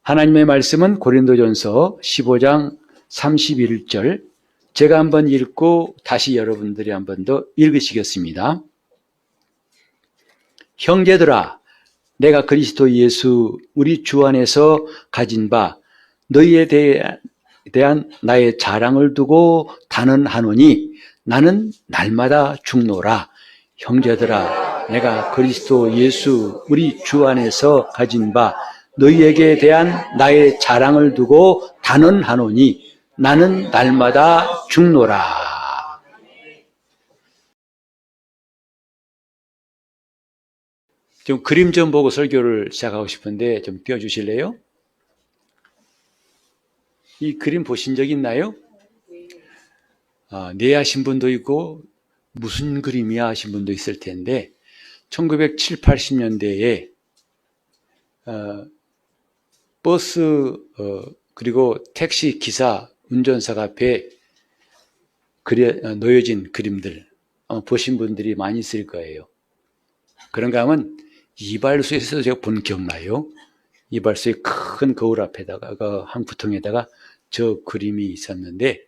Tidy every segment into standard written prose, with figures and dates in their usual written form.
하나님의 말씀은 고린도전서 15장 31절, 제가 한번 읽고 다시 여러분들이 한번 더 읽으시겠습니다. 형제들아, 내가 그리스도 예수 우리 주 안에서 가진 바 너희에 대한 나의 자랑을 두고 단언하노니 나는 날마다 죽노라. 형제들아, 내가 그리스도 예수 우리 주 안에서 가진 바 너희에게 대한 나의 자랑을 두고 단언하노니 나는 날마다 죽노라. 좀 그림 좀 보고 설교를 시작하고 싶은데 좀 띄워주실래요? 이 그림 보신 적 있나요? 네 하신 분도 있고 무슨 그림이야 하신 분도 있을 텐데 1970, 80년대에 버스 그리고 택시 기사 운전사가 앞에 놓여진 그림들 보신 분들이 많이 있을 거예요. 그런가 하면 이발소에서 제가 본 기억나요. 이발소의 큰 거울 앞에다가 한 구통에다가 저 그림이 있었는데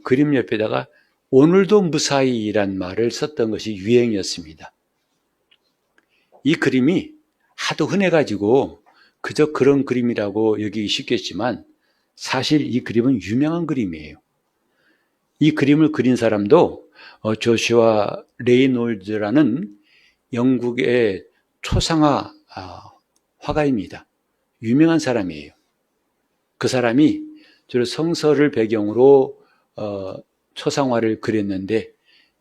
그림 옆에다가 오늘도 무사히란 말을 썼던 것이 유행이었습니다. 이 그림이 하도 흔해가지고 그저 그런 그림이라고 여기기 쉽겠지만 사실 이 그림은 유명한 그림이에요. 이 그림을 그린 사람도 조슈아 레이놀즈라는 영국의 초상화 화가입니다. 유명한 사람이에요. 그 사람이 주로 성서를 배경으로 초상화를 그렸는데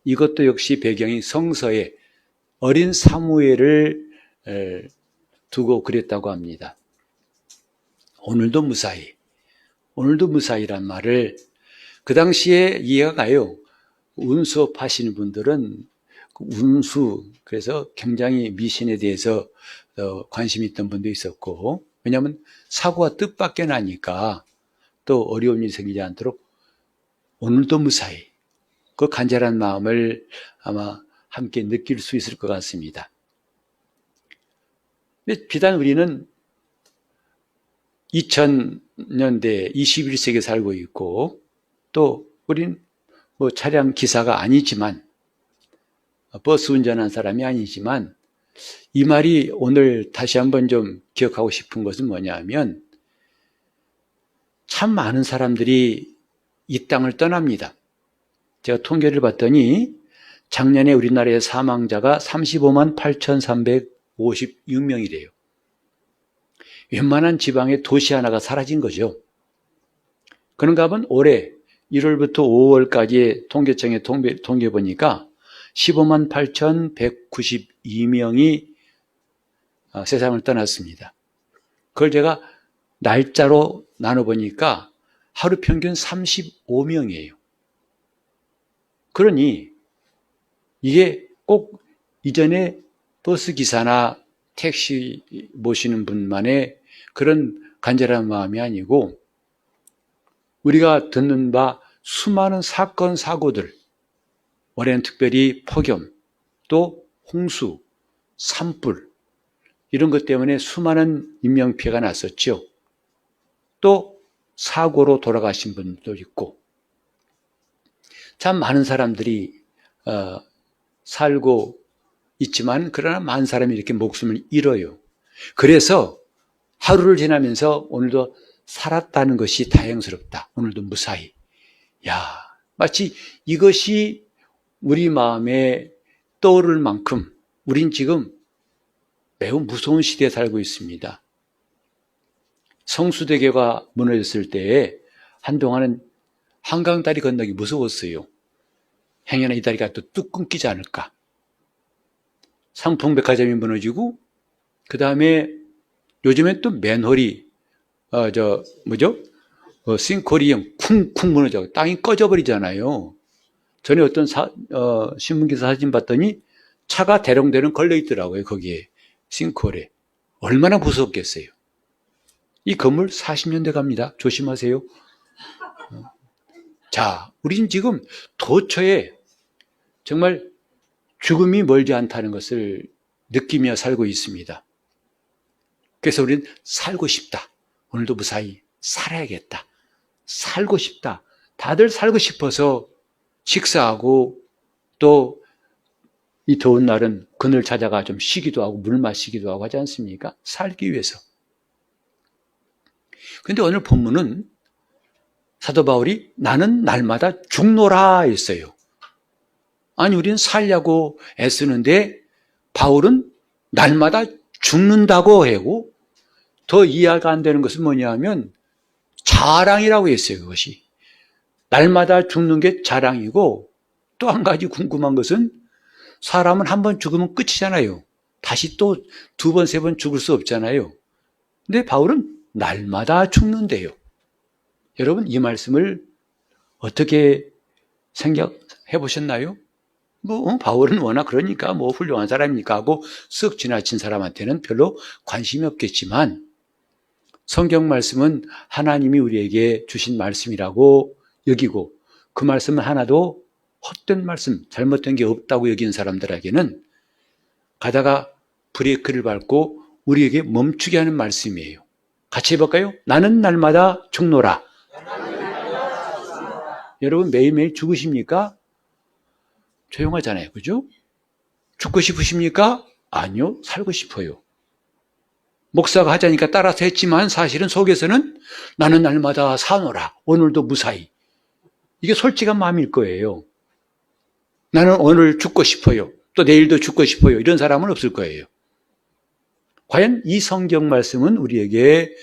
이것도 역시 배경이 성서에 어린 사무엘을 두고 그렸다고 합니다. 오늘도 무사히, 오늘도 무사히란 말을 그 당시에 이해가 가요. 운수업 하시는 분들은 운수, 그래서 굉장히 미신에 대해서 관심이 있던 분도 있었고, 왜냐하면 사고가 뜻밖의 나니까 또 어려운 일이 생기지 않도록 오늘도 무사히, 그 간절한 마음을 아마 함께 느낄 수 있을 것 같습니다. 비단 우리는 2000년대 21세기에 살고 있고 또 우린 뭐 차량 기사가 아니지만 버스 운전한 사람이 아니지만 이 말이 오늘 다시 한번 좀 기억하고 싶은 것은 뭐냐면 참 많은 사람들이 이 땅을 떠납니다. 제가 통계를 봤더니 작년에 우리나라의 사망자가 35만 8,356명이래요. 웬만한 지방의 도시 하나가 사라진 거죠. 그런가 하면 올해 1월부터 5월까지 통계청에 통계 보니까 15만 8,192명이 세상을 떠났습니다. 그걸 제가 날짜로 나눠보니까 하루 평균 35명이에요. 그러니 이게 꼭 이전에 버스 기사나 택시 모시는 분만의 그런 간절한 마음이 아니고 우리가 듣는 바 수많은 사건, 사고들, 올해는 특별히 폭염, 또 홍수, 산불 이런 것 때문에 수많은 인명피해가 났었죠. 또 사고로 돌아가신 분도 있고 참 많은 사람들이 살고 있지만 그러나 많은 사람이 이렇게 목숨을 잃어요. 그래서 하루를 지나면서 오늘도 살았다는 것이 다행스럽다. 오늘도 무사히. 마치 이것이 우리 마음에 떠오를 만큼 우린 지금 매우 무서운 시대에 살고 있습니다. 성수대교가 무너졌을 때에 한동안은 한강다리 건너기 무서웠어요. 행여나 이 다리가 또 뚝 끊기지 않을까. 상풍백화점이 무너지고 그 다음에 요즘엔 또 맨홀이 싱크홀이 쿵쿵 무너져 땅이 꺼져버리잖아요. 전에 어떤 신문기사 사진 봤더니 차가 대롱대롱 걸려있더라고요. 거기에 싱크홀에. 얼마나 무섭겠어요. 이 건물 40년 돼 갑니다. 조심하세요. 자, 우린 지금 도처에 정말 죽음이 멀지 않다는 것을 느끼며 살고 있습니다. 그래서 우리는 살고 싶다. 오늘도 무사히 살아야겠다. 살고 싶다. 다들 살고 싶어서 식사하고 또 이 더운 날은 그늘 찾아가 좀 쉬기도 하고 물 마시기도 하고 하지 않습니까? 살기 위해서. 그런데 오늘 본문은 사도 바울이 나는 날마다 죽노라 했어요. 아니 우리는 살려고 애쓰는데 바울은 날마다 죽는다고 하고 더 이해가 안 되는 것은 뭐냐면 자랑이라고 했어요. 그것이. 날마다 죽는 게 자랑이고 또 한 가지 궁금한 것은 사람은 한 번 죽으면 끝이잖아요. 다시 또 두 번, 세 번 죽을 수 없잖아요. 근데 바울은 날마다 죽는데요. 여러분 이 말씀을 어떻게 생각해 보셨나요? 바울은 워낙 그러니까 훌륭한 사람이니까 하고 쓱 지나친 사람한테는 별로 관심이 없겠지만 성경 말씀은 하나님이 우리에게 주신 말씀이라고 여기고 그 말씀은 하나도 헛된 말씀, 잘못된 게 없다고 여기는 사람들에게는 가다가 브레이크를 밟고 우리에게 멈추게 하는 말씀이에요. 같이 해볼까요? 나는 날마다 죽노라. 여러분 매일매일 죽으십니까? 조용하잖아요. 그죠? 죽고 싶으십니까? 아니요. 살고 싶어요. 목사가 하자니까 따라서 했지만 사실은 속에서는 나는 날마다 사노라. 오늘도 무사히. 이게 솔직한 마음일 거예요. 나는 오늘 죽고 싶어요. 또 내일도 죽고 싶어요. 이런 사람은 없을 거예요. 과연 이 성경 말씀은 우리에게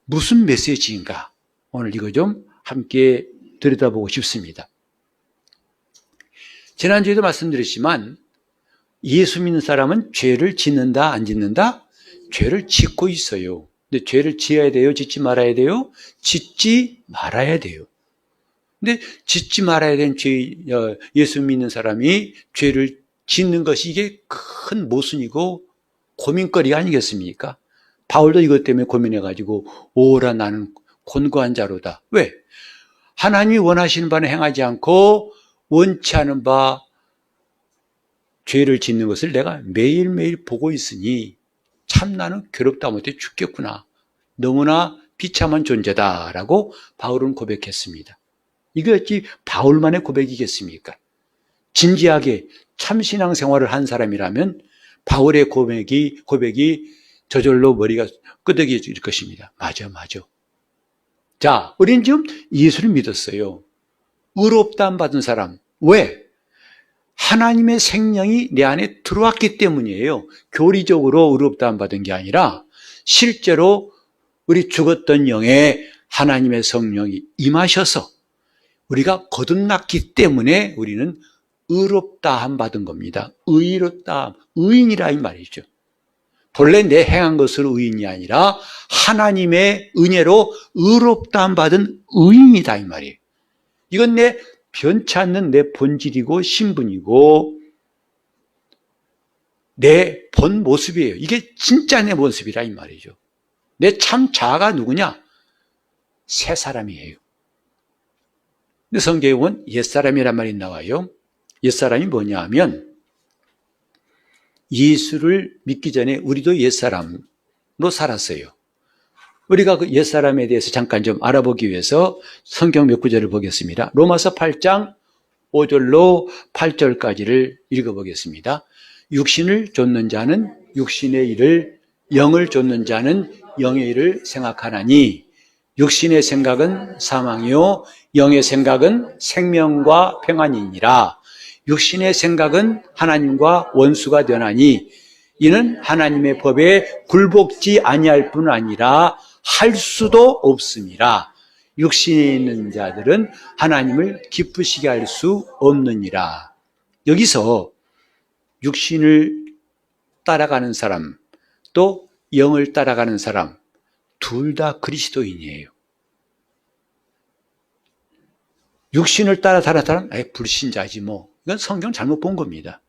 무슨 메시지인가? 오늘 이거 좀 함께 들여다보고 싶습니다. 지난주에도 말씀드렸지만 예수 믿는 사람은 죄를 짓는다, 안 짓는다? 죄를 짓고 있어요. 근데 죄를 지어야 돼요? 짓지 말아야 돼요? 짓지 말아야 돼요. 근데 짓지 말아야 되는 예수 믿는 사람이 죄를 짓는 것이 이게 큰 모순이고 고민거리가 아니겠습니까? 바울도 이것 때문에 고민해가지고 오라 나는 곤고한 자로다. 왜? 하나님이 원하시는 바는 행하지 않고 원치 않은 바 죄를 짓는 것을 내가 매일매일 보고 있으니 참 나는 괴롭다 못해 죽겠구나. 너무나 비참한 존재다라고 바울은 고백했습니다. 이것이 바울만의 고백이겠습니까? 진지하게 참신앙 생활을 한 사람이라면 바울의 고백이 저절로 머리가 끄덕여질 것입니다. 맞아. 자, 우리는 지금 예수를 믿었어요. 의롭다함 받은 사람. 왜? 하나님의 생명이 내 안에 들어왔기 때문이에요. 교리적으로 의롭다함 받은 게 아니라 실제로 우리 죽었던 영에 하나님의 성령이 임하셔서 우리가 거듭났기 때문에 우리는 의롭다함 받은 겁니다. 의롭다함, 의인이라 이 말이죠. 본래 내 행한 것으로 의인이 아니라 하나님의 은혜로 의롭다함 받은 의인이다 이 말이에요. 이건 내 변치 않는 내 본질이고 신분이고 내 본 모습이에요. 이게 진짜 내 모습이라 이 말이죠. 내 참 자아가 누구냐? 새 사람이에요. 근데 성경에 보면 옛사람이란 말이 나와요. 옛사람이 뭐냐 하면 예수를 믿기 전에 우리도 옛사람으로 살았어요. 우리가 그 옛사람에 대해서 잠깐 좀 알아보기 위해서 성경 몇 구절을 보겠습니다. 로마서 8장 5절로 8절까지를 읽어보겠습니다. 육신을 좇는 자는 육신의 일을, 영을 좇는 자는 영의 일을 생각하나니 육신의 생각은 사망이요 영의 생각은 생명과 평안이니라. 육신의 생각은 하나님과 원수가 되나니 이는 하나님의 법에 굴복지 아니할 뿐 아니라 할 수도 없음이라. 육신에 있는 자들은 하나님을 기쁘시게 할 수 없느니라. 여기서 육신을 따라가는 사람 또 영을 따라가는 사람 둘 다 그리스도인이에요. 육신을 따라 사는 사람, 불신자지 뭐. 이건 성경 잘못 본 겁니다.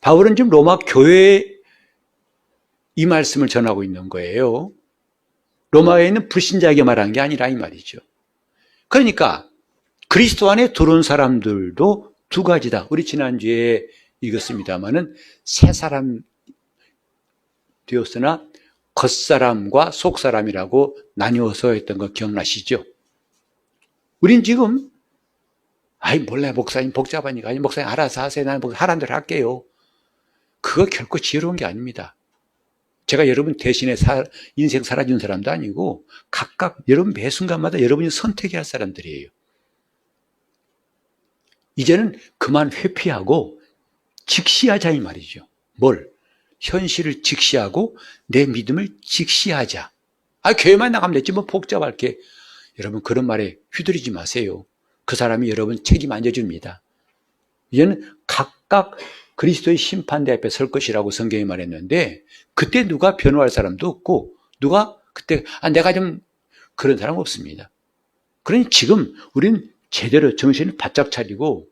바울은 지금 로마 교회에 이 말씀을 전하고 있는 거예요. 로마에 있는 불신자에게 말한 게 아니라 이 말이죠. 그러니까 그리스도 안에 들어온 사람들도 두 가지다. 우리 지난주에 읽었습니다마는 새 사람 되었으나 겉사람과 속사람이라고 나뉘어서 했던 거 기억나시죠? 우린 지금 아이 몰라요 목사님 복잡하니까 아니 목사님 알아서 하세요. 나는 하라는 대로 할게요. 그거 결코 지혜로운 게 아닙니다. 제가 여러분 대신에 인생 살아준 사람도 아니고 각각 여러분 매 순간마다 여러분이 선택해야 할 사람들이에요. 이제는 그만 회피하고 직시하자 이 말이죠. 뭘? 현실을 직시하고 내 믿음을 직시하자. 교회만 나가면 됐지 뭐 복잡할 게. 여러분 그런 말에 휘둘리지 마세요. 그 사람이 여러분 책임 안 져줍니다. 이제는 각각 그리스도의 심판대 앞에 설 것이라고 성경이 말했는데 그때 누가 변호할 사람도 없고 누가 그때 내가 좀 그런 사람 없습니다. 그러니 지금 우리는 제대로 정신을 바짝 차리고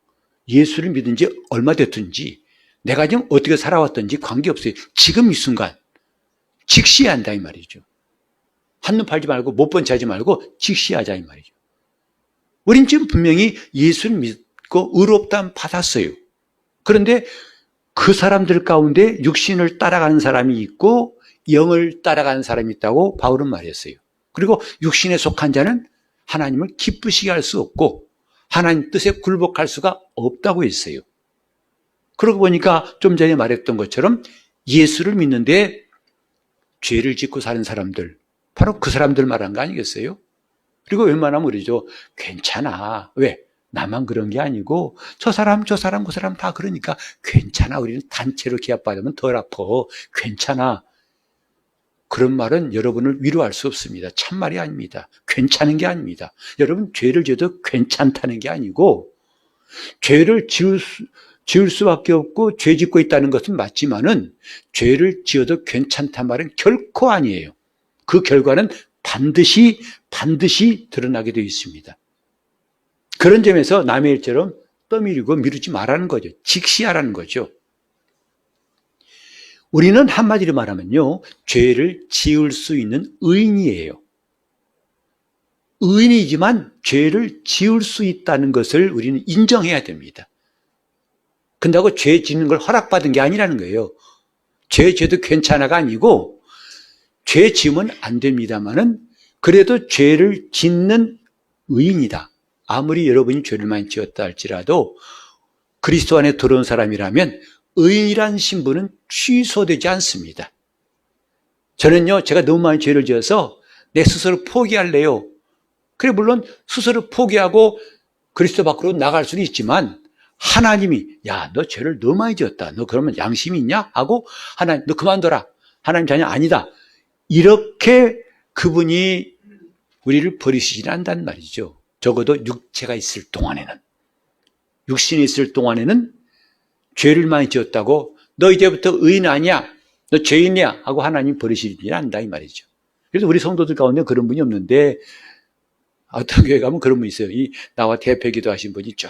예수를 믿은 지 얼마 됐든지 내가 지금 어떻게 살아왔든지 관계없어요. 지금 이 순간 직시해야 한다 이 말이죠. 한눈 팔지 말고 못 본 채 하지 말고 직시하자 이 말이죠. 우린 지금 분명히 예수를 믿고 의롭다함 받았어요. 그런데 그 사람들 가운데 육신을 따라가는 사람이 있고 영을 따라가는 사람이 있다고 바울은 말했어요. 그리고 육신에 속한 자는 하나님을 기쁘시게 할 수 없고 하나님 뜻에 굴복할 수가 없다고 했어요. 그러고 보니까 좀 전에 말했던 것처럼 예수를 믿는데 죄를 짓고 사는 사람들, 바로 그 사람들 말한 거 아니겠어요? 그리고 웬만하면 우리죠. 괜찮아. 왜? 나만 그런 게 아니고 저 사람 그 사람 다 그러니까 괜찮아. 우리는 단체로 기합받으면 덜 아파. 괜찮아. 그런 말은 여러분을 위로할 수 없습니다. 참말이 아닙니다. 괜찮은 게 아닙니다. 여러분 죄를 지어도 괜찮다는 게 아니고 죄를 지을 수밖에 없고 죄 짓고 있다는 것은 맞지만은 죄를 지어도 괜찮단 말은 결코 아니에요. 그 결과는 반드시 드러나게 되어 있습니다. 그런 점에서 남의 일처럼 떠밀고 미루지 말라는 거죠. 직시하라는 거죠. 우리는 한마디로 말하면요, 죄를 지을 수 있는 의인이에요. 의인이지만 죄를 지을 수 있다는 것을 우리는 인정해야 됩니다. 근다고 죄 짓는 걸 허락받은 게 아니라는 거예요. 죄 지어도 괜찮아가 아니고 죄 지으면 안 됩니다만은 그래도 죄를 짓는 의인이다. 아무리 여러분이 죄를 많이 지었다 할지라도 그리스도 안에 들어온 사람이라면 의인이란 신분은 취소되지 않습니다. 저는요, 제가 너무 많이 죄를 지어서 내 스스로 포기할래요. 그래, 물론 스스로 포기하고 그리스도 밖으로 나갈 수는 있지만 하나님이 야, 너 죄를 너무 많이 지었다. 너 그러면 양심이 있냐? 하고 하나님, 너 그만둬라. 하나님 자녀 아니다. 이렇게 그분이 우리를 버리시지 않는다는 말이죠. 적어도 육체가 있을 동안에는. 육신이 있을 동안에는 죄를 많이 지었다고 너 이제부터 의인 아니야. 너 죄인이야. 하고 하나님 버리시지 않는다 이 말이죠. 그래서 우리 성도들 가운데 그런 분이 없는데 어떤 교회 가면 그런 분이 있어요. 나와 대표 기도하신 분이 쭉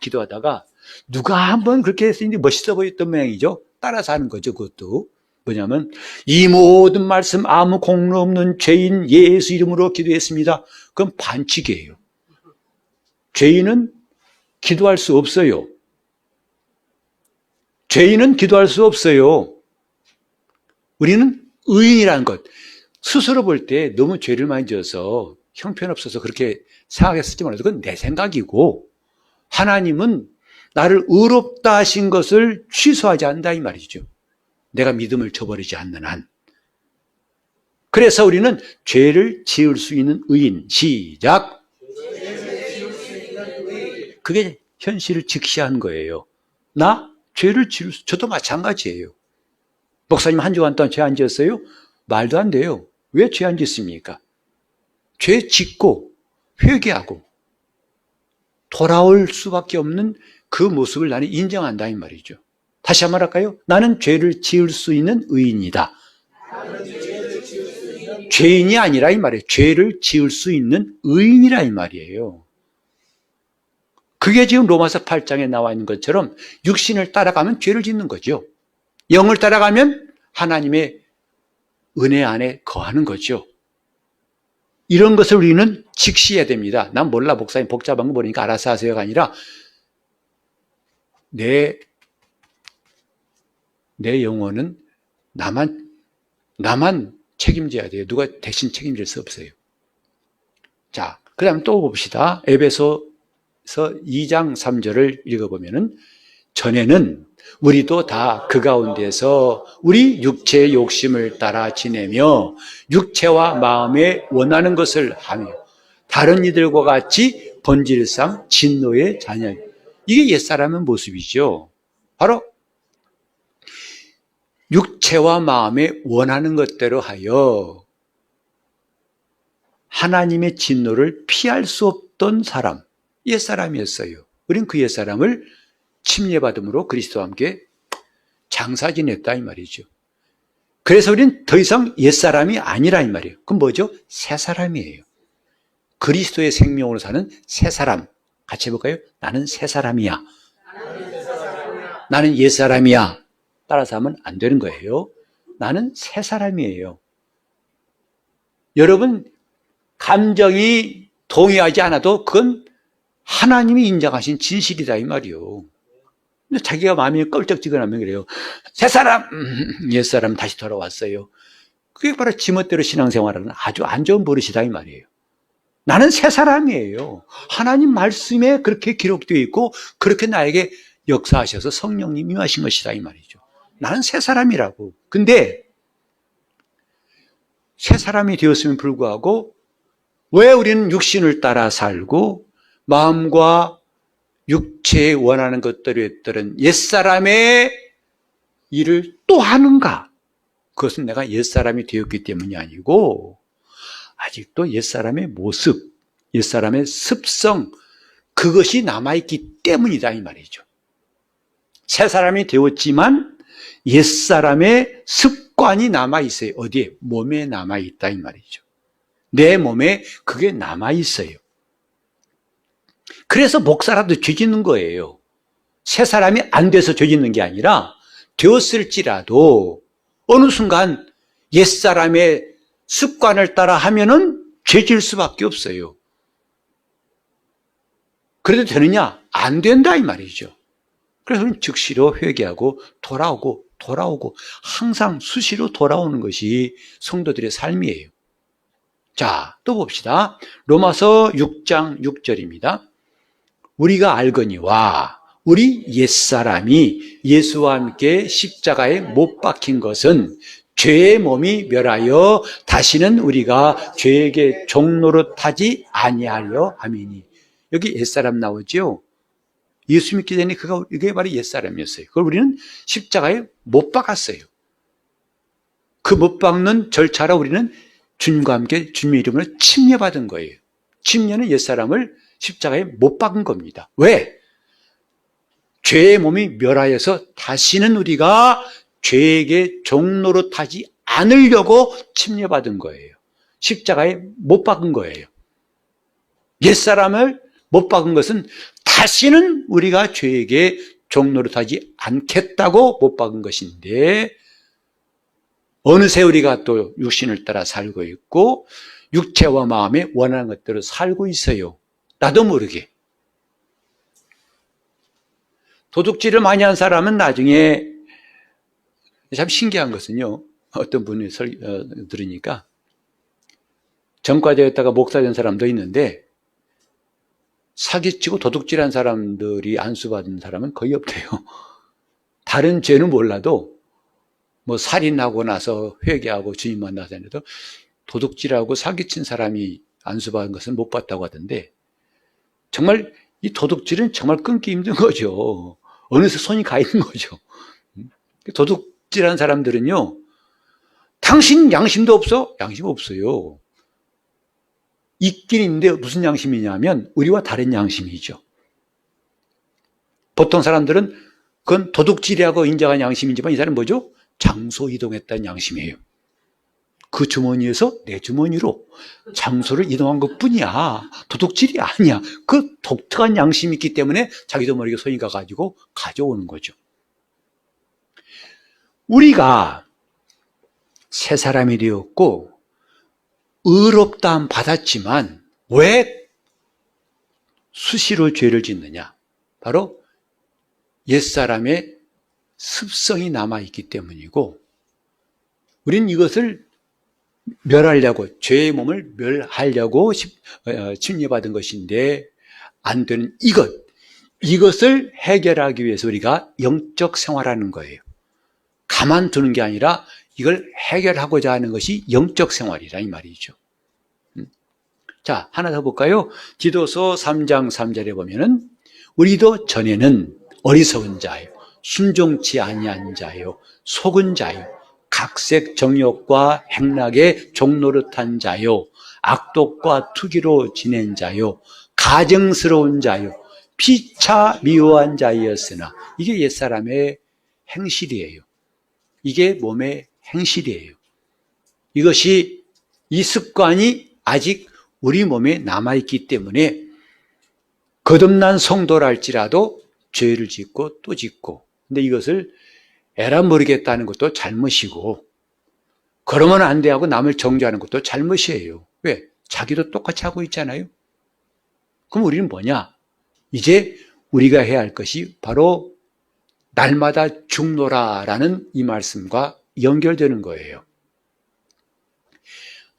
기도하다가 누가 한번 그렇게 했으니 멋있어 보였던 모양이죠. 따라서 하는 거죠. 그것도. 뭐냐면 이 모든 말씀 아무 공로 없는 죄인 예수 이름으로 기도했습니다. 그건 반칙이에요. 죄인은 기도할 수 없어요. 죄인은 기도할 수 없어요. 우리는 의인이라는 것, 스스로 볼 때 너무 죄를 많이 지어서 형편없어서 그렇게 생각했을지 몰라도 그건 내 생각이고 하나님은 나를 의롭다 하신 것을 취소하지 않는다 이 말이죠. 내가 믿음을 저버리지 않는 한. 그래서 우리는 죄를 지을 수 있는 의인. 시작. 그게 현실을 직시한 거예요. 나 죄를 지을 수, 저도 마찬가지예요. 목사님 한 주간 동안 죄 안 지었어요? 말도 안 돼요. 왜 죄 안 짓습니까? 죄 짓고 회개하고 돌아올 수밖에 없는 그 모습을 나는 인정한다 이 말이죠. 다시 한번 할까요? 나는 죄를 지을 수 있는 의인이다. 죄인이 아니라 이 말이에요. 죄를 지을 수 있는 의인이라 이 말이에요. 그게 지금 로마서 8장에 나와 있는 것처럼 육신을 따라가면 죄를 짓는 거죠. 영을 따라가면 하나님의 은혜 안에 거하는 거죠. 이런 것을 우리는 직시해야 됩니다. 난 몰라 목사님 복잡한 거 모르니까 알아서 하세요가 아니라 내 영혼은 나만 책임져야 돼요. 누가 대신 책임질 수 없어요. 자, 그 다음 또 봅시다. 에베소서 2장 3절을 읽어보면은, 전에는 우리도 다 그 가운데서 우리 육체의 욕심을 따라 지내며 육체와 마음에 원하는 것을 하며 다른 이들과 같이 본질상 진노의 자녀. 이게 옛사람의 모습이죠. 바로 육체와 마음에 원하는 것대로 하여 하나님의 진노를 피할 수 없던 사람, 옛사람이었어요. 우린 그 옛사람을 침례받음으로 그리스도와 함께 장사 지냈다 이 말이죠. 그래서 우린 더 이상 옛사람이 아니라 이 말이에요. 그럼 뭐죠? 새사람이에요. 그리스도의 생명으로 사는 새사람. 같이 해볼까요? 나는 새사람이야. 나는 옛사람이야. 따라서 하면 안 되는 거예요. 나는 새사람이에요. 여러분, 감정이 동의하지 않아도 그건 하나님이 인정하신 진실이다 이 말이요. 근데 자기가 마음이 껄쩍지근하면 그래요. 새사람, 옛사람 다시 돌아왔어요. 그게 바로 지멋대로 신앙생활하는 아주 안 좋은 버릇이다 이 말이에요. 나는 새사람이에요. 하나님 말씀에 그렇게 기록되어 있고 그렇게 나에게 역사하셔서 성령님이 임하신 것이다 이 말이죠. 나는 새사람이라고. 근데 새사람이 되었음에 불구하고 왜 우리는 육신을 따라 살고 마음과 육체에 원하는 것들에 따른 옛사람의 일을 또 하는가? 그것은 내가 옛사람이 되었기 때문이 아니고 아직도 옛사람의 모습, 옛사람의 습성, 그것이 남아있기 때문이다 이 말이죠. 새사람이 되었지만 옛사람의 습관이 남아있어요. 어디에? 몸에 남아있다 이 말이죠. 내 몸에 그게 남아있어요. 그래서 목사라도 죄짓는 거예요. 새 사람이 안 돼서 죄짓는 게 아니라 되었을지라도 어느 순간 옛사람의 습관을 따라 하면은 죄질 수밖에 없어요. 그래도 되느냐? 안 된다 이 말이죠. 그래서 우리는 즉시로 회개하고 돌아오고 항상 수시로 돌아오는 것이 성도들의 삶이에요. 자, 또 봅시다. 로마서 6장 6절입니다. 우리가 알거니와 우리 옛사람이 예수와 함께 십자가에 못 박힌 것은 죄의 몸이 멸하여 다시는 우리가 죄에게 종노릇하지 아니하려 함이니. 여기 옛사람 나오죠? 예수 믿기 전에 이게 바로 옛사람이었어요. 그걸 우리는 십자가에 못 박았어요. 그 못 박는 절차로 우리는 주님과 함께 주님의 이름으로 침례받은 거예요. 침례는 옛사람을 십자가에 못 박은 겁니다. 왜? 죄의 몸이 멸하여서 다시는 우리가 죄에게 종노릇하지 않으려고 침례받은 거예요. 십자가에 못 박은 거예요. 옛사람을 못 박은 것은 다시는 우리가 죄에게 종노릇하지 않겠다고 못 박은 것인데 어느새 우리가 또 육신을 따라 살고 있고 육체와 마음에 원하는 것대로 살고 있어요. 나도 모르게. 도둑질을 많이 한 사람은 나중에 참 신기한 것은요. 어떤 분이 들으니까 전과자였다가 목사 된 사람도 있는데 사기치고 도둑질한 사람들이 안수받은 사람은 거의 없대요. 다른 죄는 몰라도 뭐 살인하고 나서 회개하고 주님 만나서 해도 도둑질하고 사기친 사람이 안수받은 것은 못 봤다고 하던데 정말 이 도둑질은 정말 끊기 힘든 거죠. 어느새 손이 가 있는 거죠. 도둑질한 사람들은요. 당신 양심도 없어? 양심 없어요. 있긴 있는데 무슨 양심이냐면 우리와 다른 양심이죠. 보통 사람들은 그건 도둑질하고 인정한 양심이지만 이 사람은 뭐죠? 장소 이동했다는 양심이에요. 그 주머니에서 내 주머니로 장소를 이동한 것뿐이야. 도둑질이 아니야. 그 독특한 양심이 있기 때문에 자기도 모르게 손이 가가지고 가져오는 거죠. 우리가 새 사람이 되었고 의롭다함 받았지만 왜 수시로 죄를 짓느냐? 바로 옛사람의 습성이 남아있기 때문이고 우리는 이것을 멸하려고, 죄의 몸을 멸하려고 침례받은 것인데 안 되는 이것을 해결하기 위해서 우리가 영적 생활하는 거예요. 가만두는 게 아니라 이걸 해결하고자 하는 것이 영적 생활이라 이 말이죠. 자, 하나 더 볼까요? 디도서 3장 3절에 보면은 우리도 전에는 어리석은 자요, 순종치 아니한 자요, 속은 자요, 각색 정욕과 행락에 종노릇한 자요, 악독과 투기로 지낸 자요, 가증스러운 자요, 피차 미워한 자였으나, 이게 옛사람의 행실이에요. 이게 몸의 행실이에요. 이것이, 이 습관이 아직 우리 몸에 남아있기 때문에 거듭난 성도랄지라도 죄를 짓고 또 짓고, 근데 이것을 에라 모르겠다는 것도 잘못이고, 그러면 안 돼 하고 남을 정죄하는 것도 잘못이에요. 왜? 자기도 똑같이 하고 있잖아요. 그럼 우리는 뭐냐? 이제 우리가 해야 할 것이 바로 날마다 죽노라라는 이 말씀과 연결되는 거예요.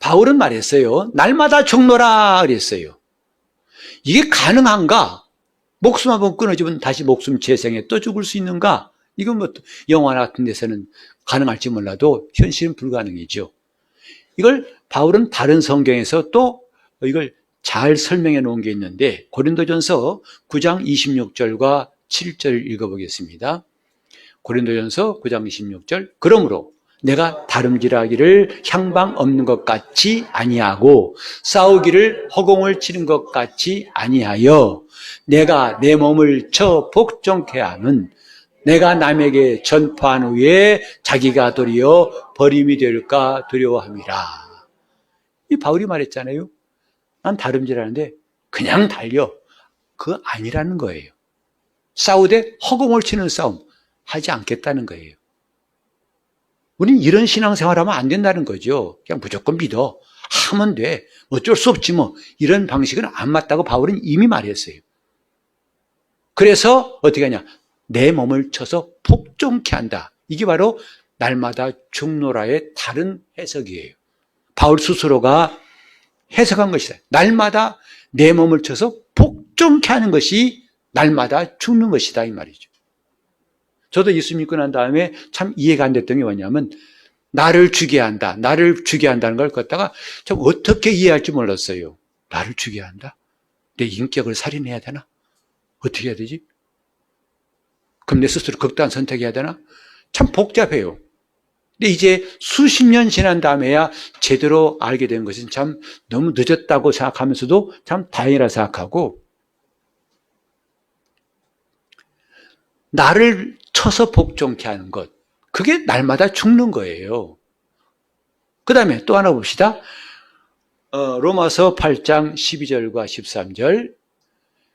바울은 말했어요. 날마다 죽노라 그랬어요. 이게 가능한가? 목숨 한번 끊어지면 다시 목숨 재생해 또 죽을 수 있는가? 이건 뭐 영화 같은 데서는 가능할지 몰라도 현실은 불가능이죠. 이걸 바울은 다른 성경에서 또 이걸 잘 설명해 놓은 게 있는데, 고린도전서 9장 26절과 7절 읽어보겠습니다. 고린도전서 9장 26절. 그러므로 내가 다름질하기를 향방 없는 것 같이 아니하고 싸우기를 허공을 치는 것 같이 아니하여 내가 내 몸을 쳐 복종케 함은 내가 남에게 전파한 후에 자기가 도리어 버림이 될까 두려워함이라. 이 바울이 말했잖아요. 난 다름질하는데 그냥 달려. 그거 아니라는 거예요. 싸우되 허공을 치는 싸움 하지 않겠다는 거예요. 우린 이런 신앙생활하면 안 된다는 거죠. 그냥 무조건 믿어. 하면 돼. 어쩔 수 없지 뭐. 이런 방식은 안 맞다고 바울은 이미 말했어요. 그래서 어떻게 하냐. 내 몸을 쳐서 복종케 한다. 이게 바로 날마다 죽노라의 다른 해석이에요. 바울 스스로가 해석한 것이다. 날마다 내 몸을 쳐서 복종케 하는 것이 날마다 죽는 것이다 이 말이죠. 저도 예수 믿고 난 다음에 참 이해가 안 됐던 게 뭐냐면, 나를 죽게 한다, 나를 죽게 한다는 걸 갖다가 참 어떻게 이해할지 몰랐어요. 나를 죽게 한다? 내 인격을 살인해야 되나? 어떻게 해야 되지? 그럼 내 스스로 극단한 선택해야 되나? 참 복잡해요. 근데 이제 수십 년 지난 다음에야 제대로 알게 된 것은 참 너무 늦었다고 생각하면서도 참 다행이라 생각하고, 나를 쳐서 복종케 하는 것, 그게 날마다 죽는 거예요. 그 다음에 또 하나 봅시다. 로마서 8장 12절과 13절.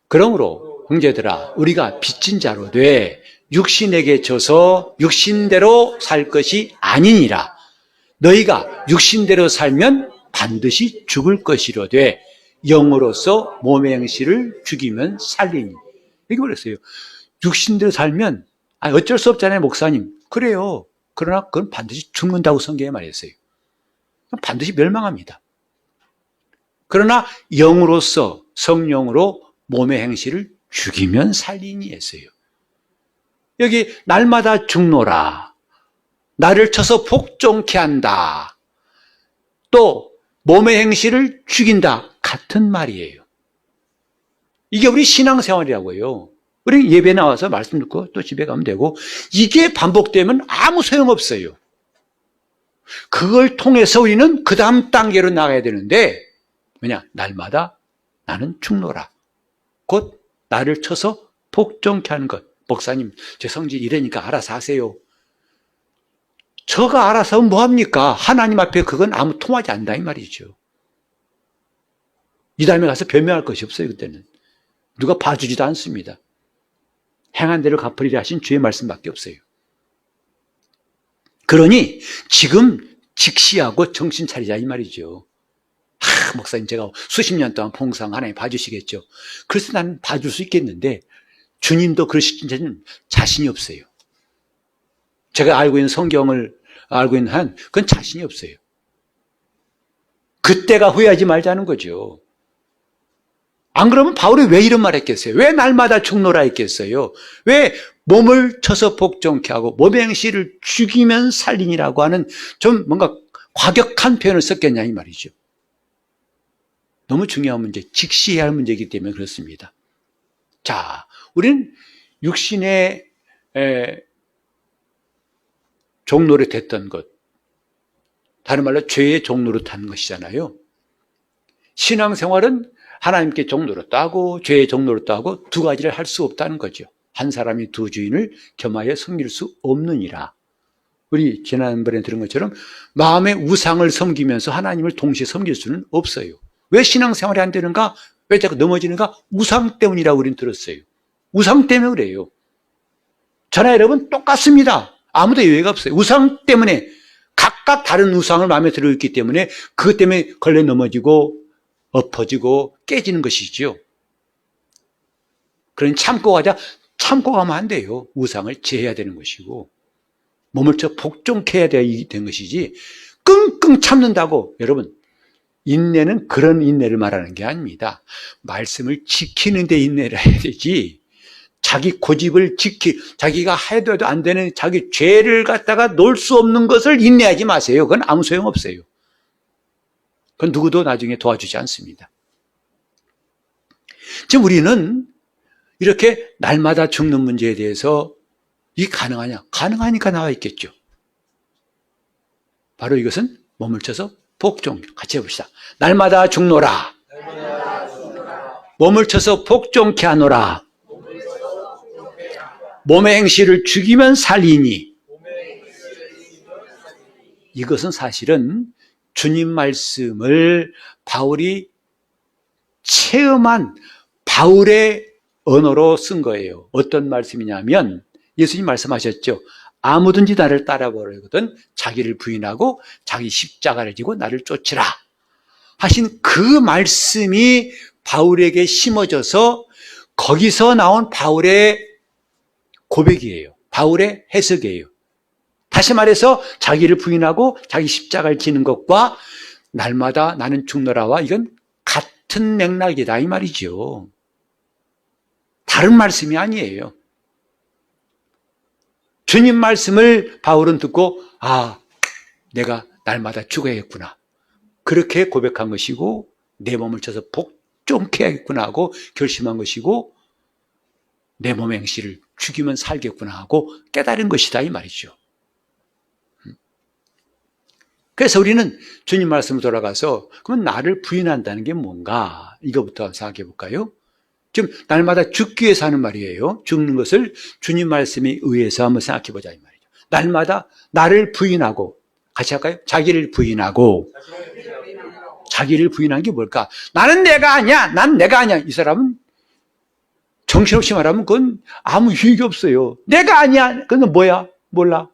그러므로 형제들아, 우리가 빚진 자로 돼 육신에게 져서 육신대로 살 것이 아니니라. 너희가 육신대로 살면 반드시 죽을 것이로되 영으로서 몸의 행실을 죽이면 살리니. 이렇게 말했어요. 육신대로 살면 어쩔 수 없잖아요, 목사님. 그래요. 그러나 그건 반드시 죽는다고 성경에 말했어요. 반드시 멸망합니다. 그러나 영으로서, 성령으로 몸의 행실을 죽이면 살리니 했어요. 여기 날마다 죽노라, 나를 쳐서 복종케 한다, 또 몸의 행실을 죽인다, 같은 말이에요. 이게 우리 신앙생활이라고요. 우리 예배 나와서 말씀 듣고 또 집에 가면 되고, 이게 반복되면 아무 소용없어요. 그걸 통해서 우리는 그 다음 단계로 나가야 되는데, 뭐냐? 날마다 나는 죽노라. 곧 나를 쳐서 복종케 하는 것. 목사님, 제 성질 이러니까 알아서 하세요. 저가 알아서 하면 뭐합니까? 하나님 앞에 그건 아무 통하지 않는다 이 말이죠. 이 다음에 가서 변명할 것이 없어요. 그때는 누가 봐주지도 않습니다. 행한 대로 갚으리라 하신 주의 말씀밖에 없어요. 그러니 지금 직시하고 정신 차리자 이 말이죠. 목사님, 제가 수십 년 동안 봉사한 하나님 봐주시겠죠. 그래서 나는 봐줄 수 있겠는데 주님도 그러실지는 자신이 없어요. 제가 알고 있는 성경을 알고 있는 한 그건 자신이 없어요. 그때가 후회하지 말자는 거죠. 안 그러면 바울이 왜 이런 말 했겠어요? 왜 날마다 죽노라 했겠어요? 왜 몸을 쳐서 복종케 하고 몸의 행실을 죽이면 살리니라고 하는 좀 뭔가 과격한 표현을 썼겠냐 이 말이죠. 너무 중요한 문제, 직시해야 할 문제이기 때문에 그렇습니다. 자, 우리는 육신의 종노릇 했던 것, 다른 말로 죄의 종노릇 하는 것이잖아요. 신앙생활은 하나님께 종노릇도 하고 죄의 종노릇도 하고 두 가지를 할 수 없다는 거죠. 한 사람이 두 주인을 겸하여 섬길 수 없느니라. 우리 지난번에 들은 것처럼 마음의 우상을 섬기면서 하나님을 동시에 섬길 수는 없어요. 왜 신앙생활이 안 되는가? 왜 자꾸 넘어지는가? 우상 때문이라고 우리는 들었어요. 우상 때문에 그래요. 저나 여러분 똑같습니다. 아무도 예외가 없어요. 우상 때문에 각각 다른 우상을 마음에 들어있기 때문에 그것 때문에 걸려 넘어지고 엎어지고 깨지는 것이죠. 그러니 참고 가면 안 돼요. 우상을 제해야 되는 것이고 몸을 쳐 복종케 해야 되는 것이지 끙끙 참는다고 여러분 인내는 그런 인내를 말하는 게 아닙니다. 말씀을 지키는 데 인내를 해야 되지 자기 고집을 자기가 해도 안 되는 자기 죄를 갖다가 놓을 수 없는 것을 인내하지 마세요. 그건 아무 소용없어요. 그건 누구도 나중에 도와주지 않습니다. 지금 우리는 이렇게 날마다 죽는 문제에 대해서 이게 가능하냐? 가능하니까 나와 있겠죠. 바로 이것은 몸을 쳐서 복종. 같이 해봅시다. 날마다 죽노라. 몸을 쳐서 복종케 하노라. 몸의 행실을 죽이면 살리니. 이것은 사실은 주님 말씀을 바울이 체험한 바울의 언어로 쓴 거예요. 어떤 말씀이냐면 예수님 말씀하셨죠. 아무든지 나를 따라오려거든 자기를 부인하고 자기 십자가를 지고 나를 쫓으라 하신 그 말씀이 바울에게 심어져서 거기서 나온 바울의 고백이에요. 바울의 해석이에요. 다시 말해서 자기를 부인하고 자기 십자가를 지는 것과 날마다 나는 죽노라와 이건 같은 맥락이다 이 말이죠. 다른 말씀이 아니에요. 주님 말씀을 바울은 듣고 내가 날마다 죽어야겠구나. 그렇게 고백한 것이고 내 몸을 쳐서 복종케 하겠구나 하고 결심한 것이고 내 몸의 행실을 죽이면 살겠구나 하고 깨달은 것이다 이 말이죠. 그래서 우리는 주님 말씀으로 돌아가서 그러면 나를 부인한다는 게 뭔가 이거부터 생각해 볼까요? 지금 날마다 죽기 위해서 하는 말이에요. 죽는 것을 주님 말씀에 의해서 한번 생각해 보자 이 말이죠. 날마다 나를 부인하고 같이 할까요? 자기를 부인하고 자기를 부인한 게 뭘까? 나는 내가 아니야. 난 내가 아니야. 이 사람은 정신없이 말하면 그건 아무 유익이 없어요. 내가 아니야. 그건 뭐야? 몰라.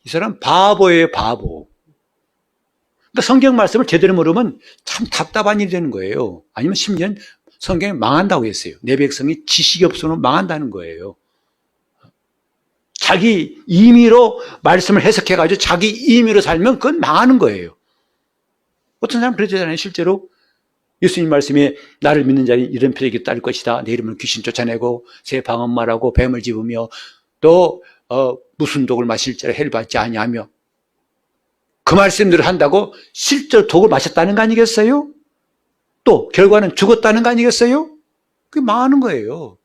이 사람 바보예요. 바보. 그러니까 성경 말씀을 제대로 모르면 참 답답한 일이 되는 거예요. 아니면 심지어는 성경이 망한다고 했어요. 내 백성이 지식이 없으면 망한다는 거예요. 자기 임의로 말씀을 해석해가지고 자기 임의로 살면 그건 망하는 거예요. 어떤 사람은 그러잖아요. 실제로 예수님 말씀에 나를 믿는 자는 이런 표적이 따를 것이다. 내 이름을 귀신 쫓아내고 새 방언 말하고 뱀을 집으며 또 무슨 독을 마실지라 해를 받지 아니하며 그 말씀들을 한다고 실제로 독을 마셨다는 거 아니겠어요? 또 결과는 죽었다는 거 아니겠어요? 그게 망하는 거예요.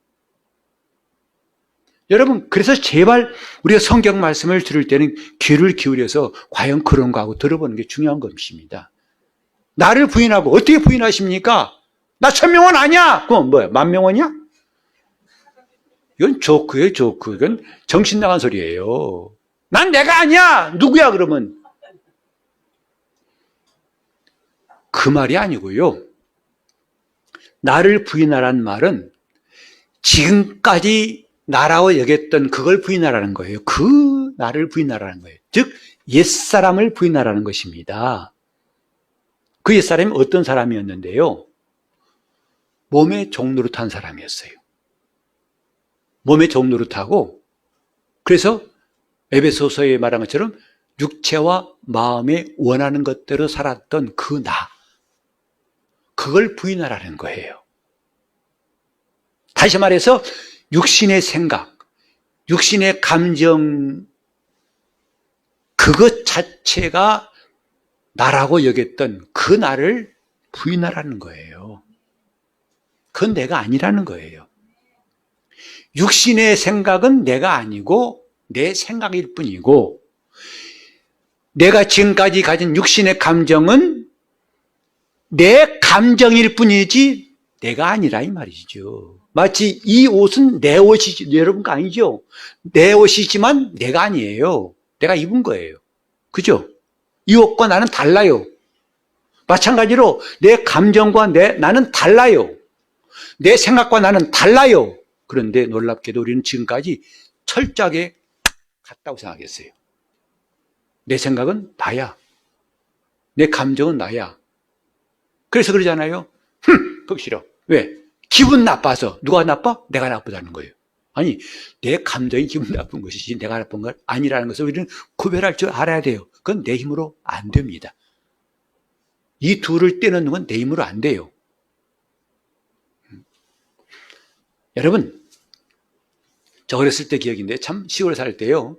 여러분 그래서 제발 우리가 성경 말씀을 들을 때는 귀를 기울여서 과연 그런가 하고 들어보는 게 중요한 것입니다. 나를 부인하고 어떻게 부인하십니까? 나 1000명원 아니야. 그건 뭐야? 10,000명원이야? 이건 조크예요, 조크. 이건 정신 나간 소리예요. 난 내가 아니야. 누구야 그러면? 그 말이 아니고요. 나를 부인하라는 말은 지금까지 나라고 여겼던 그걸 부인하라는 거예요. 그 나를 부인하라는 거예요. 즉 옛사람을 부인하라는 것입니다. 그 옛사람이 어떤 사람이었는데요. 몸의 종노릇한 사람이었어요. 몸의 종노릇하고 그래서 에베소서에 말한 것처럼 육체와 마음에 원하는 것대로 살았던 그 나. 그걸 부인하라는 거예요. 다시 말해서 육신의 생각, 육신의 감정, 그것 자체가 나라고 여겼던 그 나를 부인하라는 거예요. 그건 내가 아니라는 거예요. 육신의 생각은 내가 아니고 내 생각일 뿐이고, 내가 지금까지 가진 육신의 감정은 내 감정일 뿐이지 내가 아니라 이 말이죠. 마치 이 옷은 내 옷이지, 여러분 거 아니죠? 내 옷이지만 내가 아니에요. 내가 입은 거예요. 그죠? 이 옷과 나는 달라요. 마찬가지로 내 감정과 나는 달라요. 내 생각과 나는 달라요. 그런데 놀랍게도 우리는 지금까지 철저하게 같다고 생각했어요. 내 생각은 나야. 내 감정은 나야. 그래서 그러잖아요. 그거 싫어. 왜? 기분 나빠서. 누가 나빠? 내가 나쁘다는 거예요. 아니, 내 감정이 기분 나쁜 것이지 내가 나쁜 건 아니라는 것을 우리는 구별할 줄 알아야 돼요. 그건 내 힘으로 안 됩니다. 이 둘을 떼놓는 건 내 힘으로 안 돼요. 여러분, 저 어렸을 때 기억인데 참 시골에 살 때요.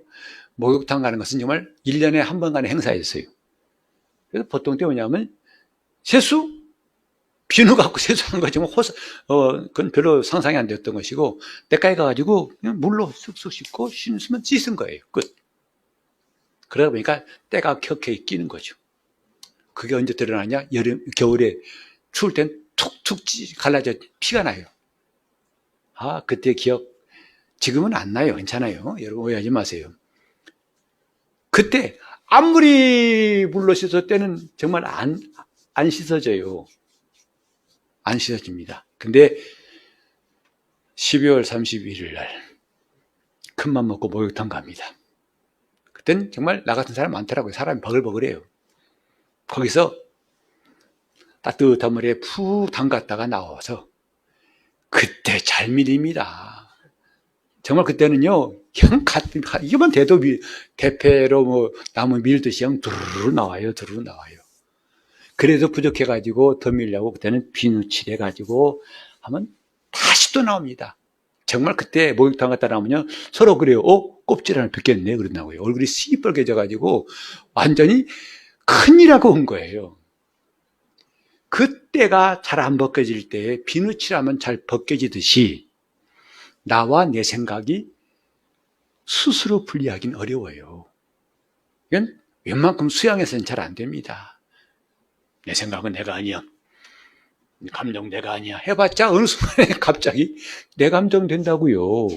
목욕탕 가는 것은 정말 1년에 한 번 가는 행사였어요. 그래서 보통 때 뭐냐면 세수? 비누 갖고 세수하는 거 정말 그건 별로 상상이 안 됐던 것이고, 때까지 가가지고 그냥 물로 쑥쑥 씻고 씻으면 씻은 거예요. 끝. 그러다 보니까 때가 켜켜이 끼는 거죠. 그게 언제 드러나냐? 겨울에 추울 땐 툭툭 갈라져 피가 나요. 아, 그때 기억. 지금은 안 나요. 괜찮아요. 여러분 오해하지 마세요. 그때 아무리 물로 씻을 때는 정말 안 씻어져요. 안 씻어집니다. 근데 12월 31일 날 큰맘 먹고 목욕탕 갑니다. 그땐 정말 나 같은 사람 많더라고요. 사람이 버글버글해요. 거기서 따뜻한 물에 푹 담갔다가 나와서 그때 잘 밀립니다. 정말 그때는요, 그냥 이게만 돼도 대패로 뭐 나무 밀듯이 그냥 두루루 나와요. 두루루 나와요. 그래도 부족해가지고 더 밀려고 그때는 비누 칠해가지고 하면 다시 또 나옵니다. 정말 그때 목욕탕 갔다 나오면 서로 그래요. 껍질 하나 벗겼네. 그런다고요. 얼굴이 시뻘개져가지고 완전히 큰일하고 온 거예요. 그때가 잘 안 벗겨질 때 비누 칠하면 잘 벗겨지듯이 나와 내 생각이 스스로 분리하기는 어려워요. 이건 웬만큼 수양에서는 잘 안 됩니다. 내 생각은 내가 아니야. 감정 내가 아니야. 해봤자 어느 순간에 갑자기 내 감정 된다고요.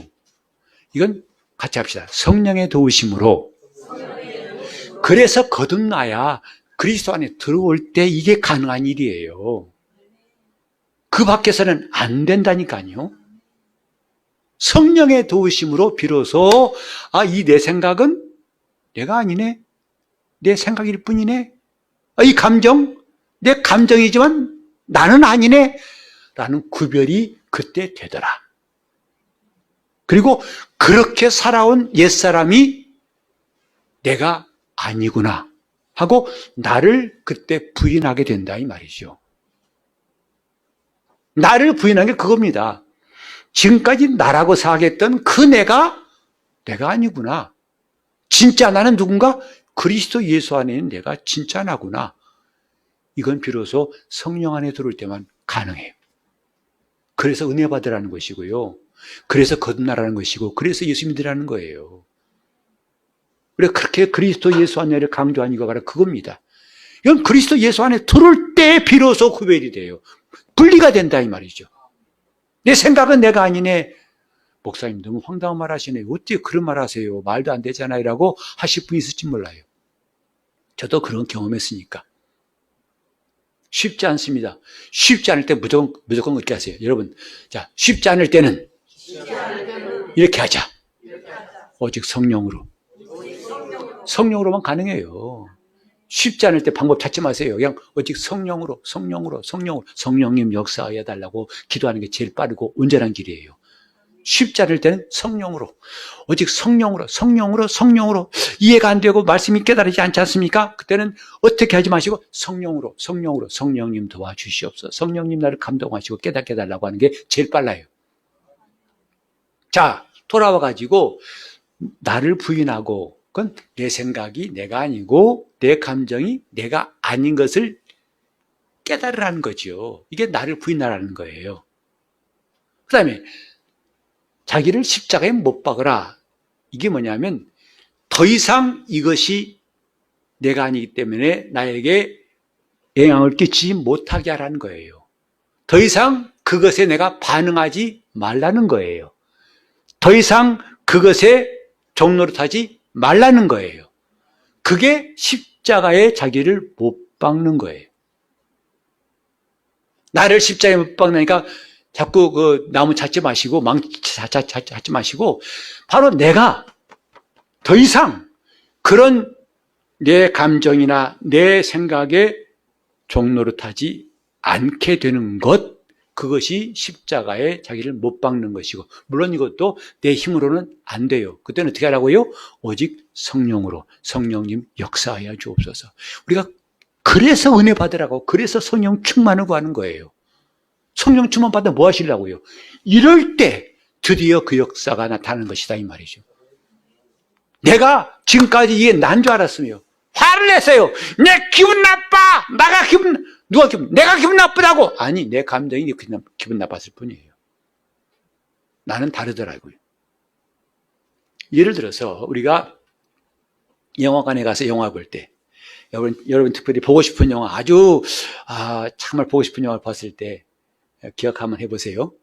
이건 같이 합시다. 성령의 도우심으로. 그래서 거듭나야 그리스도 안에 들어올 때 이게 가능한 일이에요. 그 밖에서는 안 된다니까요. 성령의 도우심으로 비로소 이 내 생각은 내가 아니네. 내 생각일 뿐이네. 이 감정 내 감정이지만 나는 아니네 라는 구별이 그때 되더라. 그리고 그렇게 살아온 옛사람이 내가 아니구나 하고 나를 그때 부인하게 된다 이 말이죠. 나를 부인한 게 그겁니다. 지금까지 나라고 생각했던 그 내가 아니구나. 진짜 나는 누군가? 그리스도 예수 안에 있는 내가 진짜 나구나. 이건 비로소 성령 안에 들어올 때만 가능해요. 그래서 은혜 받으라는 것이고요. 그래서 거듭나라는 것이고, 그래서 예수 믿으라는 거예요. 그래 그렇게 그리스도 예수 안에를 강조한 이유가 바로 그겁니다. 이건 그리스도 예수 안에 들어올 때 비로소 구별이 돼요. 분리가 된다 이 말이죠. 내 생각은 내가 아니네. 목사님 너무 황당한 말 하시네. 어떻게 그런 말 하세요? 말도 안 되잖아요. 라고 하실 분이 있을지 몰라요. 저도 그런 경험했으니까. 쉽지 않습니다. 쉽지 않을 때 무조건 그렇게 하세요. 여러분, 자, 쉽지 않을 때는 이렇게 하자. 오직 성령으로. 성령으로만 가능해요. 쉽지 않을 때 방법 찾지 마세요. 그냥 오직 성령으로. 성령님 역사해 달라고 기도하는 게 제일 빠르고 온전한 길이에요. 십자를 때는 성령으로, 오직 성령으로 이해가 안 되고 말씀이 깨달아지지 않지 않습니까? 그때는 어떻게 하지 마시고 성령으로 성령님 도와주시옵소서. 성령님 나를 감동하시고 깨닫게 해달라고 하는 게 제일 빨라요. 자, 돌아와 가지고 나를 부인하고, 그건 내 생각이 내가 아니고 내 감정이 내가 아닌 것을 깨달으라는 거죠. 이게 나를 부인하라는 거예요. 그 다음에 자기를 십자가에 못 박으라. 이게 뭐냐면 더 이상 이것이 내가 아니기 때문에 나에게 영향을 끼치지 못하게 하라는 거예요. 더 이상 그것에 내가 반응하지 말라는 거예요. 더 이상 그것에 종노릇하지 말라는 거예요. 그게 십자가에 자기를 못 박는 거예요. 나를 십자가에 못 박으니까 자꾸 그 나무 찾지 마시고 찾지 마시고 바로 내가 더 이상 그런 내 감정이나 내 생각에 종노릇하지 않게 되는 것, 그것이 십자가에 자기를 못 박는 것이고, 물론 이것도 내 힘으로는 안 돼요. 그때는 어떻게 하라고요? 오직 성령으로, 성령님 역사하여 주옵소서. 우리가 그래서 은혜 받으라고, 그래서 성령 충만을 구하는 거예요. 성령 충만 받아 뭐 하시려고요? 이럴 때 드디어 그 역사가 나타나는 것이다 이 말이죠. 내가 지금까지 이게 난 줄 알았으며 화를 냈어요. 내 기분 나빠. 내가 기분 나쁘다고. 아니, 내 감정이 기분 나빴을 뿐이에요. 나는 다르더라고요. 예를 들어서 우리가 영화관에 가서 영화 볼 때, 여러분 특별히 보고 싶은 영화, 정말 보고 싶은 영화를 봤을 때 기억 한번 해보세요.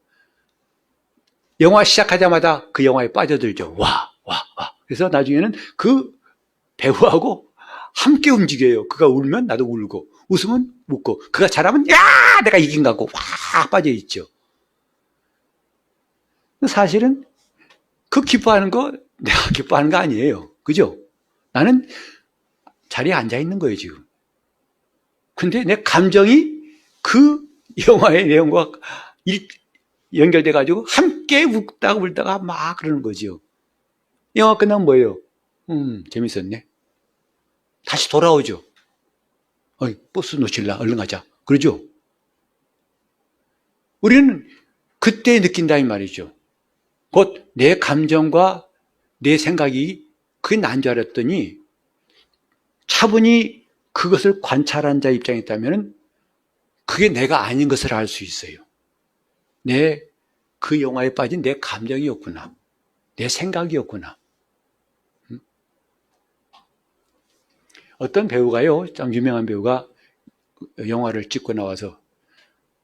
영화 시작하자마자 그 영화에 빠져들죠. 와. 그래서 나중에는 그 배우하고 함께 움직여요. 그가 울면 나도 울고, 웃으면 웃고, 그가 잘하면 내가 이긴 거고 확 빠져있죠. 사실은 그 기뻐하는 거 내가 기뻐하는 거 아니에요. 그죠? 나는 자리에 앉아있는 거예요 지금. 근데 내 감정이 그 영화의 내용과 연결돼 가지고 함께 웃다가 울다가 막 그러는 거죠. 영화 끝나면 뭐예요? 재밌었네. 다시 돌아오죠. 버스 놓칠라, 얼른 가자. 그러죠? 우리는 그때 느낀다 이 말이죠. 곧 내 감정과 내 생각이 그게 난 줄 알았더니 차분히 그것을 관찰한 자 입장에 있다면 그게 내가 아닌 것을 알 수 있어요. 그 영화에 빠진 내 감정이었구나. 내 생각이었구나. 어떤 배우가요, 참 유명한 배우가 영화를 찍고 나와서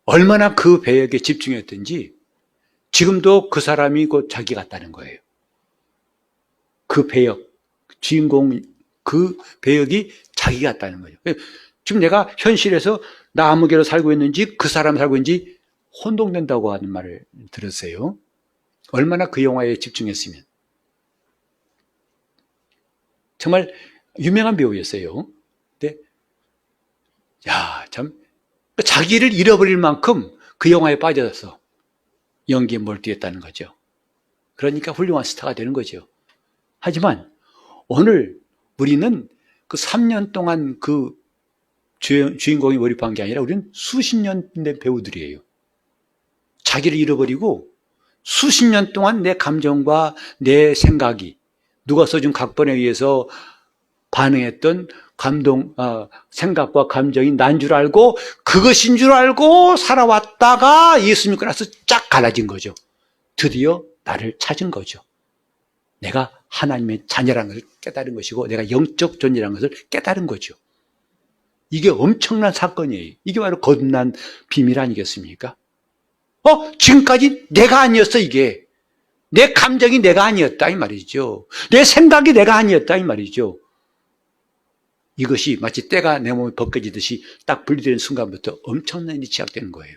얼마나 그 배역에 집중했던지 지금도 그 사람이 곧 자기 같다는 거예요. 그 배역, 주인공 그 배역이 자기 같다는 거죠. 지금 내가 현실에서 나 아무개로 살고 있는지 그 사람 살고 있는지 혼동된다고 하는 말을 들었어요. 얼마나 그 영화에 집중했으면. 정말 유명한 배우였어요. 근데 참 자기를 잃어버릴 만큼 그 영화에 빠져서 연기에 몰두했다는 거죠. 그러니까 훌륭한 스타가 되는 거죠. 하지만 오늘 우리는 그 3년 동안 그 주인공이 몰입한 게 아니라 우리는 수십 년 된 배우들이에요. 자기를 잃어버리고 수십 년 동안 내 감정과 내 생각이 누가 써준 각본에 의해서 반응했던 생각과 감정이 난 줄 알고 그것인 줄 알고 살아왔다가 예수 믿고 나서 쫙 갈라진 거죠. 드디어 나를 찾은 거죠. 내가 하나님의 자녀라는 것을 깨달은 것이고 내가 영적 존재라는 것을 깨달은 거죠. 이게 엄청난 사건이에요. 이게 바로 거듭난 비밀 아니겠습니까? 지금까지 내가 아니었어 이게. 내 감정이 내가 아니었다 이 말이죠. 내 생각이 내가 아니었다 이 말이죠. 이것이 마치 때가 내 몸에 벗겨지듯이 딱 분리되는 순간부터 엄청난 일이 시작되는 거예요.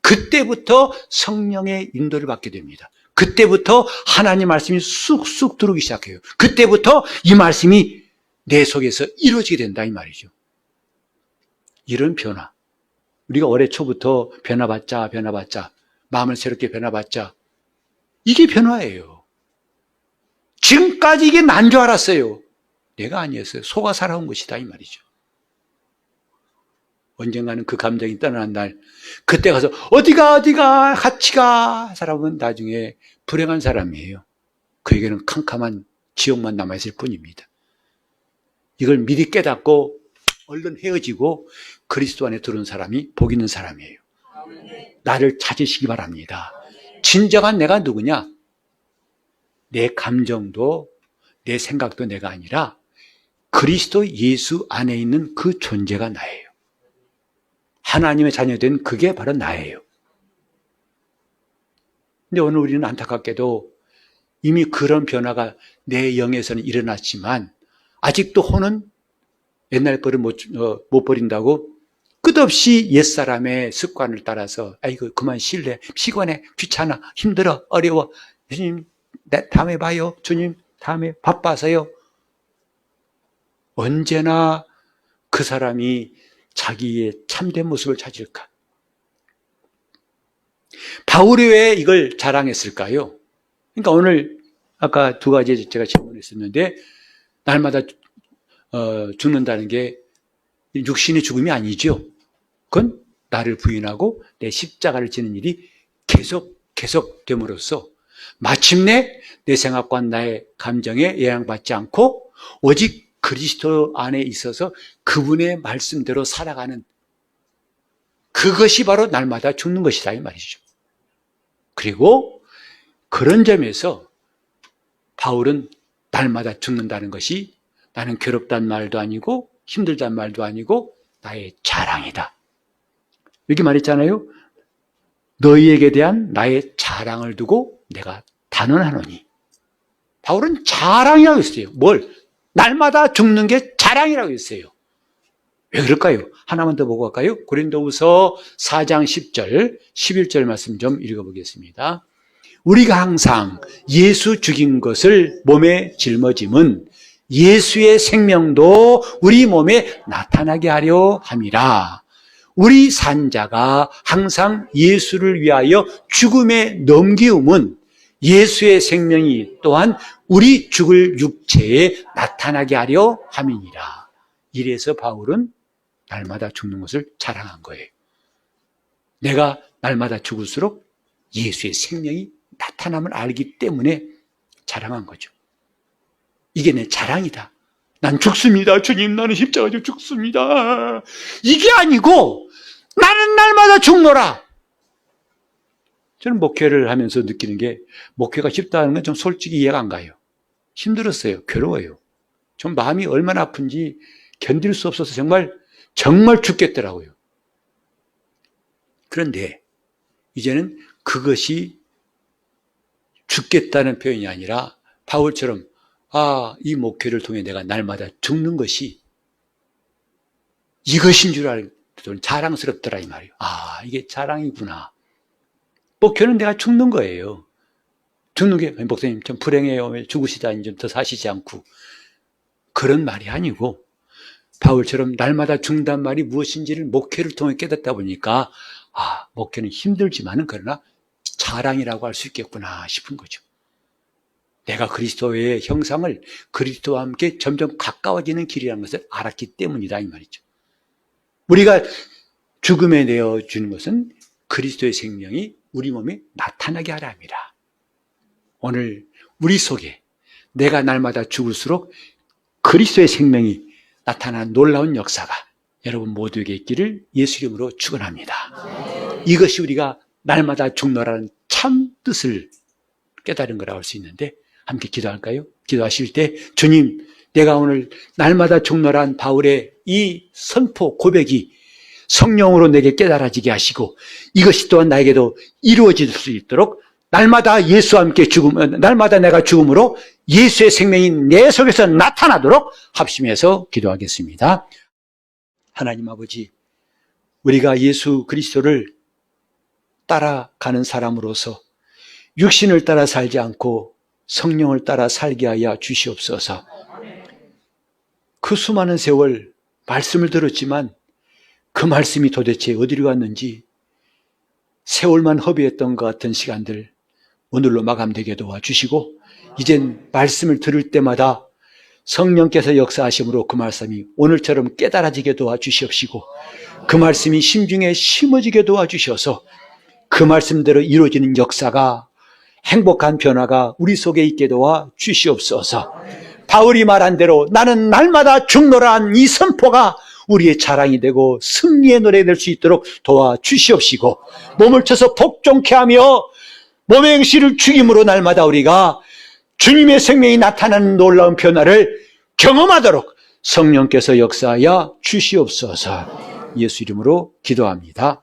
그때부터 성령의 인도를 받게 됩니다. 그때부터 하나님 말씀이 쑥쑥 들어오기 시작해요. 그때부터 이 말씀이 내 속에서 이루어지게 된다 이 말이죠. 이런 변화, 우리가 올해 초부터 변화받자 마음을 새롭게 변화받자 이게 변화예요. 지금까지 이게 난 줄 알았어요. 내가 아니었어요. 속아 살아온 것이다 이 말이죠. 언젠가는 그 감정이 떠나는 날, 그때 가서 어디가 같이 가 사람은 나중에 불행한 사람이에요. 그에게는 캄캄한 지옥만 남아있을 뿐입니다. 이걸 미리 깨닫고 얼른 헤어지고 그리스도 안에 들어온 사람이 복 있는 사람이에요. 나를 찾으시기 바랍니다. 진정한 내가 누구냐? 내 감정도 내 생각도 내가 아니라 그리스도 예수 안에 있는 그 존재가 나예요. 하나님의 자녀된 그게 바로 나예요. 근데 오늘 우리는 안타깝게도 이미 그런 변화가 내 영에서는 일어났지만 아직도 혼은 옛날 버릇 못 버린다고 끝없이 옛사람의 습관을 따라서 아이고 그만 쉴래, 피곤해, 귀찮아, 힘들어, 어려워, 주님 다음에 봐요, 주님 다음에 바빠서요. 언제나 그 사람이 자기의 참된 모습을 찾을까? 바울이 왜 이걸 자랑했을까요? 그러니까 오늘 아까 두 가지 제가 질문했었는데 날마다 죽는다는 게 육신의 죽음이 아니죠. 그건 나를 부인하고 내 십자가를 지는 일이 계속 됨으로써 마침내 내 생각과 나의 감정에 영향받지 않고 오직 그리스도 안에 있어서 그분의 말씀대로 살아가는 그것이 바로 날마다 죽는 것이다 이 말이죠. 그리고 그런 점에서 바울은 날마다 죽는다는 것이 나는 괴롭다는 말도 아니고 힘들다는 말도 아니고 나의 자랑이다. 이렇게 말했잖아요. 너희에게 대한 나의 자랑을 두고 내가 단언하노니. 바울은 자랑이라고 했어요. 뭘? 날마다 죽는 게 자랑이라고 했어요. 왜 그럴까요? 하나만 더 보고 갈까요? 고린도후서 4장 10절, 11절 말씀 좀 읽어보겠습니다. 우리가 항상 예수 죽인 것을 몸에 짊어짐은 예수의 생명도 우리 몸에 나타나게 하려 함이라. 우리 산자가 항상 예수를 위하여 죽음에 넘기움은 예수의 생명이 또한 우리 죽을 육체에 나타나게 하려 함이니라. 이래서 바울은 날마다 죽는 것을 자랑한 거예요. 내가 날마다 죽을수록 예수의 생명이 나타남을 알기 때문에 자랑한 거죠. 이게 내 자랑이다. 난 죽습니다. 주님, 나는 십자가지고 죽습니다. 이게 아니고 나는 날마다 죽노라. 저는 목회를 하면서 느끼는 게 목회가 쉽다는 건 좀 솔직히 이해가 안 가요. 힘들었어요. 괴로워요. 좀 마음이 얼마나 아픈지 견딜 수 없어서 정말 죽겠더라고요. 그런데 이제는 그것이 죽겠다는 표현이 아니라 바울처럼 이 목회를 통해 내가 날마다 죽는 것이 이것인 줄 알고 자랑스럽더라 이 말이에요. 이게 자랑이구나. 목회는 내가 죽는 거예요. 죽는 게 목사님 좀 불행해요. 죽으시다니 좀 더 사시지 않고 그런 말이 아니고 바울처럼 날마다 죽는다는 말이 무엇인지를 목회를 통해 깨닫다 보니까 목회는 힘들지만은 그러나 자랑이라고 할 수 있겠구나 싶은 거죠. 내가 그리스도의 형상을 그리스도와 함께 점점 가까워지는 길이라는 것을 알았기 때문이다 이 말이죠. 우리가 죽음에 내어주는 것은 그리스도의 생명이 우리 몸에 나타나게 하라 합니다. 오늘 우리 속에 내가 날마다 죽을수록 그리스도의 생명이 나타나는 놀라운 역사가 여러분 모두에게 있기를 예수 이름으로 축원합니다. 이것이 우리가 날마다 죽노라는 참 뜻을 깨달은 거라고 할 수 있는데 함께 기도할까요? 기도하실 때 주님, 내가 오늘 날마다 죽노란 바울의 이 선포 고백이 성령으로 내게 깨달아지게 하시고 이것이 또한 나에게도 이루어질 수 있도록 날마다 예수와 함께 날마다 내가 죽음으로 예수의 생명이 내 속에서 나타나도록 합심해서 기도하겠습니다. 하나님 아버지, 우리가 예수 그리스도를 따라가는 사람으로서 육신을 따라 살지 않고 성령을 따라 살게 하여 주시옵소서. 그 수많은 세월 말씀을 들었지만 그 말씀이 도대체 어디로 갔는지 세월만 허비했던 것 같은 시간들 오늘로 마감되게 도와주시고 이젠 말씀을 들을 때마다 성령께서 역사하심으로 그 말씀이 오늘처럼 깨달아지게 도와주시옵시고 그 말씀이 심중에 심어지게 도와주셔서 그 말씀대로 이루어지는 역사가 행복한 변화가 우리 속에 있게 도와주시옵소서. 바울이 말한 대로 나는 날마다 죽노라한 이 선포가 우리의 자랑이 되고 승리의 노래 될 수 있도록 도와주시옵시고 몸을 쳐서 복종케 하며 몸의 행실을 죽임으로 날마다 우리가 주님의 생명이 나타나는 놀라운 변화를 경험하도록 성령께서 역사하여 주시옵소서. 예수 이름으로 기도합니다.